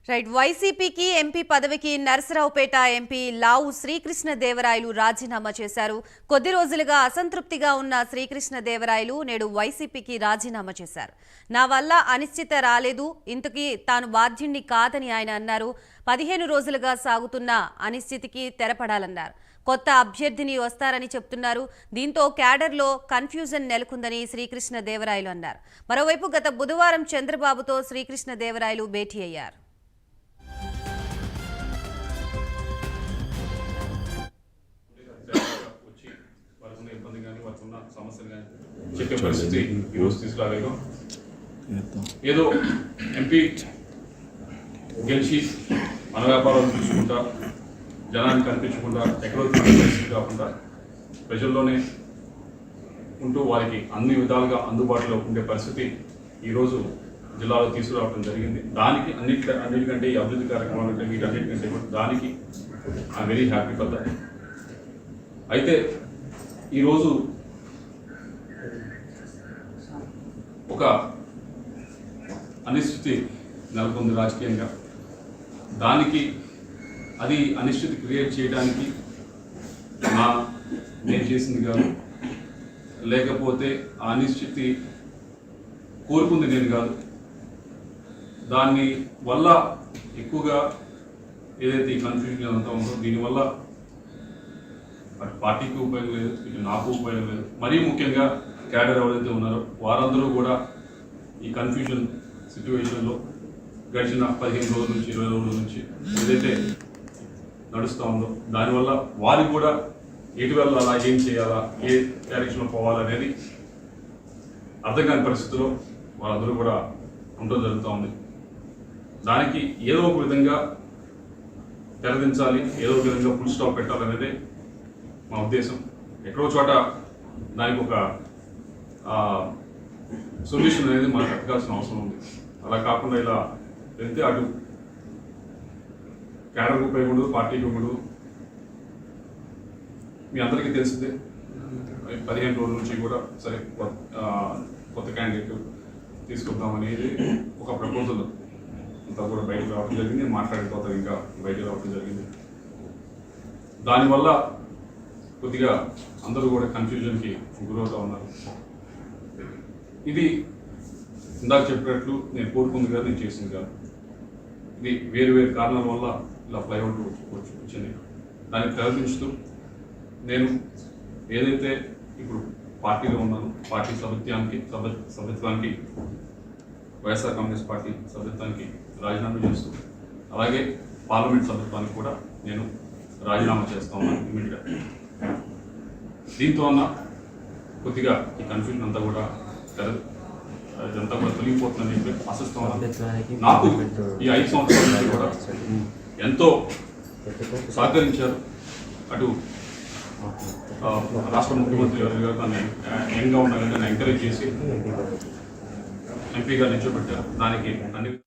Right వైసీపీకి MP పదవికి Narasaraopet MP లావు శ్రీకృష్ణదేవరాయలు రాజీనామా చేశారు. కొద్ది రోజులుగా అసంతృప్తిగా ఉన్న శ్రీకృష్ణదేవరాయలు నేడు వైసీపీకి రాజీనామా చేశారు. నా వల్ల అనిశ్చిత రాలేదు, ఇంతకీ తాను బాధ్యుణ్ణి కాదని ఆయన అన్నారు. 15 రోజులుగా సాగుతున్న అనిశ్చితికి తెరపడాలన్నారు. కొత్త అభ్యర్థిని వస్తారని చెప్తున్నారు. దీంతో క్యాడర్లో కన్ఫ్యూజన్ నెలకొందని శ్రీకృష్ణదేవరాయలు అన్నారు. మరోవైపు గత బుధవారం చంద్రబాబుతో శ్రీకృష్ణదేవరాయలు భేటీ అయ్యారు. చెప్పే పరిస్థితి ఈరోజు తీసుకురాలేదు. ఏదో ఎంపీ గెలిచి మన వ్యాపారాలు చూసుకుంటా, జనాన్ని కనిపించకుండా, ఎక్కడో తిరిగే పరిస్థితి కాకుండా ప్రజల్లోనే ఉంటూ వారికి అన్ని విధాలుగా అందుబాటులో ఉండే పరిస్థితి ఈరోజు జిల్లాలో తీసుకురావడం జరిగింది. దానికి అన్నిటికంటే ఈ అభివృద్ధి కార్యక్రమాలు వీటన్నిటికంటే దానికి I'm very happy for that. అయితే ఈరోజు ఒక అనిశ్చితి నెలకొంది రాజకీయంగా. దానికి అది అనిశ్చితి క్రియేట్ చేయడానికి నేను చేసింది కాదు, లేకపోతే ఆ అనిశ్చితి కోరుకుంది నేను కాదు. దాని వల్ల ఎక్కువగా ఏదైతే ఈ కన్ఫ్యూజన్ అంతా ఉందో దీనివల్ల అటు పార్టీకి ఉపయోగం లేదు, ఇటు నాకు ఉపయోగం లేదు. మరీ ముఖ్యంగా క్యాడర్ ఎవరైతే ఉన్నారో వారందరూ కూడా ఈ కన్ఫ్యూజన్ సిచ్యువేషన్లో గడిచిన 15 రోజుల నుంచి 20 రోజుల నుంచి ఏదైతే నడుస్తూ ఉందో దానివల్ల వారికి కూడా ఎటు వెళ్ళాలా, ఏం చేయాలా, ఏ డైరెక్షన్లో పోవాలనేది అర్థం కాని పరిస్థితిలో వాళ్ళందరూ కూడా ఉండడం జరుగుతూ ఉంది. దానికి ఏదో ఒక విధంగా తెరదించాలి, ఏదో ఒక విధంగా ఫుల్ స్టాప్ పెట్టాలనేదే మా ఉద్దేశం. ఎక్కడో చోట దానికి ఒక సొల్యూషన్ అనేది మనకు ఎత్తకాల్సిన అవసరం ఉంది. అలా కాకుండా ఇలా వెళ్తే అటు క్యాడర్కి ఉపయోగపడదు, పార్టీకి ఉపయోగపడదు. మీ అందరికీ తెలిసిందే 15 రోజుల నుంచి కూడా సరే కొత్త క్యాండిడేట్ తీసుకుందాం అనేది ఒక ప్రపోజల్ అంతా కూడా బయటకు రావడం జరిగింది. మాట్లాడిన తర్వాత ఇంకా బయటకు రావడం జరిగింది. దానివల్ల కొద్దిగా అందరూ కూడా కన్ఫ్యూజన్కి గురవుతూ ఉన్నారు. ఇది ఇందాక చెప్పినట్లు నేను కోరుకుంది కాదు, నేను చేసింది కాదు. ఇది వేరు వేరు కారణాల వల్ల ఇలా ఫ్లైఓవర్ వచ్చింది. దాన్ని ప్రయత్నిస్తూ నేను ఏదైతే ఇప్పుడు పార్టీలో ఉన్నాను, పార్టీ సభ్యత్వానికి వైఎస్ఆర్ కాంగ్రెస్ పార్టీ సభ్యత్వానికి రాజీనామా చేస్తూ, అలాగే పార్లమెంట్ సభ్యత్వానికి కూడా నేను రాజీనామా చేస్తా ఉన్నాను ఇమీడియట్గా. దీంతో అన్న కొద్దిగా ఈ కన్ఫ్యూజన్ అంతా కూడా ఇదంతా కూడా తొలగిపోతుందని చెప్పి ఆశిస్తా ఉన్నాను. నాకు ఈ 5 సంవత్సరాల నుంచి కూడా ఎంతో సహకరించారు. అటు రాష్ట్ర ముఖ్యమంత్రి గారు నన్ను యంగ్గా ఉండాలని నన్ను ఎంకరేజ్ చేసి ఎంపీగా నిల్చోబెట్టారు. దానికి అన్ని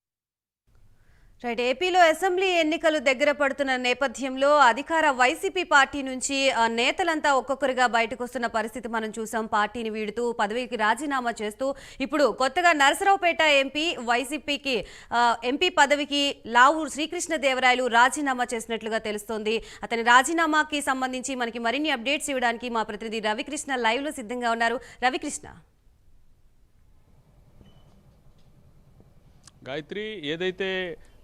రైట్. ఏపీలో అసెంబ్లీ ఎన్నికలు దగ్గర పడుతున్న నేపథ్యంలో అధికార వైసీపీ పార్టీ నుంచి నేతలంతా ఒక్కొక్కరుగా బయటకు వస్తున్న పరిస్థితి మనం చూసాం. పార్టీని వీడుతూ పదవికి రాజీనామా చేస్తూ ఇప్పుడు కొత్తగా నరసరావుపేట ఎంపీ వైసీపీకి ఎంపీ పదవికి లావు శ్రీకృష్ణదేవరాయలు రాజీనామా చేసినట్లుగా తెలుస్తోంది. అతని రాజీనామాకి సంబంధించి మనకి మరిన్ని అప్డేట్స్ ఇవ్వడానికి మా ప్రతినిధి రవికృష్ణ లైవ్ లో సిద్ధంగా ఉన్నారు. రవికృష్ణ. గాయత్రి, ఏదైతే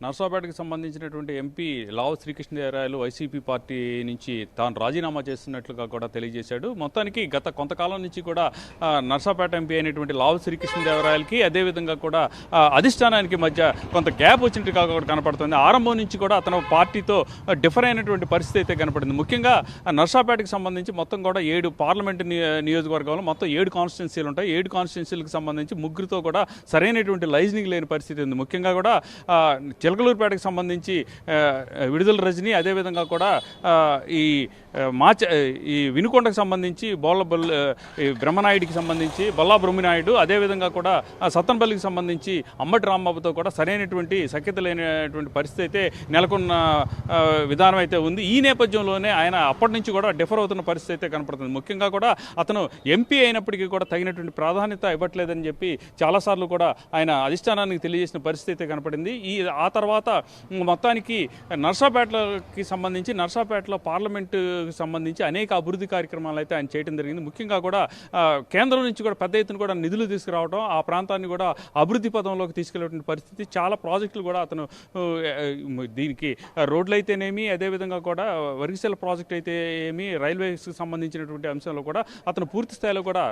నర్సాపేటకు సంబంధించినటువంటి ఎంపీ లావు శ్రీకృష్ణదేవరాయలు వైసీపీ పార్టీ నుంచి తాను రాజీనామా చేస్తున్నట్లుగా కూడా తెలియజేశాడు. మొత్తానికి గత కొంతకాలం నుంచి కూడా నర్సాపేట ఎంపీ అయినటువంటి లావు శ్రీకృష్ణదేవరాయలకి అదేవిధంగా కూడా అధిష్టానానికి మధ్య కొంత గ్యాప్ వచ్చినట్టుగా కూడా కనపడుతుంది. ఆరంభం నుంచి కూడా అతను పార్టీతో డిఫర్ అయినటువంటి పరిస్థితి అయితే కనపడింది. ముఖ్యంగా నర్సాపేటకు సంబంధించి మొత్తం కూడా 7 పార్లమెంటు నియోజకవర్గాల్లో మొత్తం 7 కాన్స్టిట్యున్సీలు ఉంటాయి. 7 కాన్స్టిట్యున్సీలకు సంబంధించి ముగ్గురితో కూడా సరైనటువంటి లైజనింగ్ లేని పరిస్థితి ఉంది. ముఖ్యంగా కూడా చిలకలూరుపేటకు సంబంధించి విడుదల రజని, అదేవిధంగా కూడా ఈ వినుకొండకు సంబంధించి బ్రహ్మనాయుడికి సంబంధించి బొల్లా బ్రహ్మనాయుడు, అదేవిధంగా కూడా సత్తనపల్లికి సంబంధించి అంబటి రాంబాబుతో కూడా సరైనటువంటి సఖ్యత లేనటువంటి పరిస్థితి అయితే నెలకొన్న విధానం అయితే ఉంది. ఈ నేపథ్యంలోనే ఆయన అప్పటి నుంచి కూడా డిఫర్ అవుతున్న పరిస్థితి అయితే కనపడుతుంది. ముఖ్యంగా కూడా అతను ఎంపీ అయినప్పటికీ కూడా తగినటువంటి ప్రాధాన్యత ఇవ్వట్లేదని చెప్పి చాలాసార్లు కూడా ఆయన అధిష్టానానికి తెలియజేసిన పరిస్థితి అయితే కనపడింది. ఆ తర్వాత మొత్తానికి నర్సాపేటలో పార్లమెంటుకి సంబంధించి అనేక అభివృద్ధి కార్యక్రమాలు అయితే ఆయన చేయడం జరిగింది. ముఖ్యంగా కూడా కేంద్రం నుంచి కూడా పెద్ద ఎత్తున కూడా నిధులు తీసుకురావడం, ఆ ప్రాంతాన్ని కూడా అభివృద్ధి పదంలోకి తీసుకెళ్లేటువంటి పరిస్థితి. చాలా ప్రాజెక్టులు కూడా అతను దీనికి రోడ్లు అయితేనేమి, అదేవిధంగా కూడా వరిగిసెల ప్రాజెక్ట్ అయితే ఏమి, రైల్వేస్కి సంబంధించినటువంటి అంశంలో కూడా అతను పూర్తి స్థాయిలో కూడా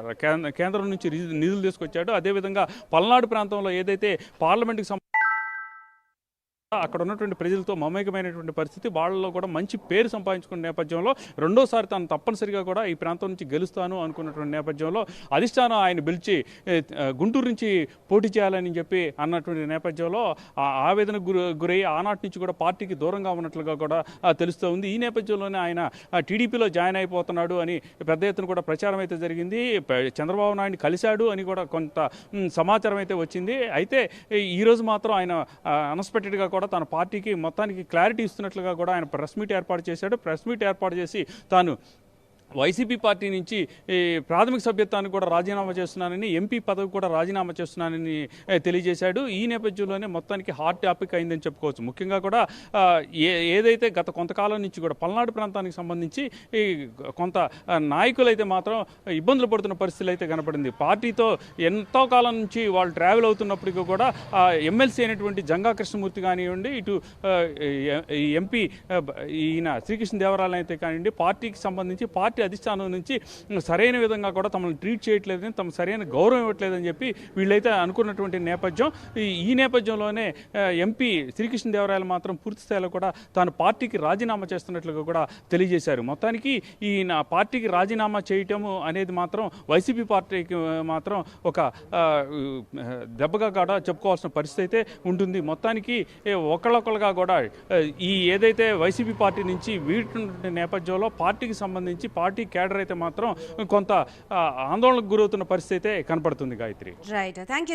కేంద్రం నుంచి నిధులు తీసుకొచ్చాడు. అదేవిధంగా పల్నాడు ప్రాంతంలో ఏదైతే పార్లమెంట్కి అక్కడ ఉన్నటువంటి ప్రజలతో మమేకమైనటువంటి పరిస్థితి, వాళ్ళలో కూడా మంచి పేరు సంపాదించుకున్న నేపథ్యంలో రెండోసారి తాను తప్పనిసరిగా కూడా ఈ ప్రాంతం నుంచి గెలుస్తాను అనుకున్నటువంటి నేపథ్యంలో అధిష్టానం ఆయన పిలిచి గుంటూరు నుంచి పోటీ చేయాలని చెప్పి అన్నటువంటి నేపథ్యంలో ఆవేదన గురై ఆనాటి నుంచి కూడా పార్టీకి దూరంగా ఉన్నట్లుగా కూడా తెలుస్తూ ఉంది. ఈ నేపథ్యంలోనే ఆయన టీడీపీలో జాయిన్ అయిపోతున్నాడు అని పెద్ద ఎత్తున కూడా ప్రచారం అయితే జరిగింది. చంద్రబాబు నాయుడిని కలిశాడు అని కూడా కొంత సమాచారం అయితే వచ్చింది. అయితే ఈరోజు మాత్రం ఆయన అన్ఎక్స్పెక్టెడ్గా కూడా తన పార్టీకి మొత్తానికి క్లారిటీ ఇస్తున్నట్లుగా కూడా ఆయన ప్రెస్ మీట్ ఏర్పాటు చేశాడు. ప్రెస్ మీట్ ఏర్పాటు చేసి తాను వైసీపీ పార్టీ నుంచి ప్రాథమిక సభ్యత్వానికి కూడా రాజీనామా చేస్తున్నానని, ఎంపీ పదవి కూడా రాజీనామా చేస్తున్నానని తెలియజేశాడు. ఈ నేపథ్యంలోనే మొత్తానికి హాట్ టాపిక్ అయిందని చెప్పుకోవచ్చు. ముఖ్యంగా కూడా ఏదైతే గత కొంతకాలం నుంచి కూడా పల్నాడు ప్రాంతానికి సంబంధించి కొంత నాయకులు అయితే మాత్రం ఇబ్బందులు పడుతున్న పరిస్థితులు అయితే కనపడింది. పార్టీతో ఎంతో కాలం నుంచి వాళ్ళు ట్రావెల్ అవుతున్నప్పటికీ కూడా ఎమ్మెల్సీ అయినటువంటి జంగా కృష్ణమూర్తి కానివ్వండి, ఇటు ఎంపీ ఈయన శ్రీకృష్ణదేవరాయలు అయితే కానివ్వండి, పార్టీకి సంబంధించి పార్టీ అధిష్టానం నుంచి సరైన విధంగా కూడా తమను ట్రీట్ చేయట్లేదని, తమ సరైన గౌరవం ఇవ్వట్లేదని చెప్పి వీళ్ళైతే అనుకున్నటువంటి నేపథ్యం. ఈ నేపథ్యంలోనే ఎంపీ శ్రీకృష్ణదేవరాయలు మాత్రం పూర్తి స్థాయిలో కూడా తాను పార్టీకి రాజీనామా చేస్తున్నట్లుగా కూడా తెలియజేశారు. మొత్తానికి ఈ పార్టీకి రాజీనామా చేయటము అనేది మాత్రం వైసీపీ పార్టీకి మాత్రం ఒక దెబ్బగా కూడా చెప్పుకోవాల్సిన పరిస్థితి అయితే ఉంటుంది. మొత్తానికి ఒకళ్ళొకళ్ళుగా కూడా ఈ ఏదైతే వైసీపీ పార్టీ నుంచి వీడుతున్న నేపథ్యంలో పార్టీకి సంబంధించి పార్టీ కేడర్ అయితే మాత్రం కొంత ఆందోళనకు గురవుతున్న పరిస్థితి అయితే కనపడుతుంది. Gayatri, right, thank you.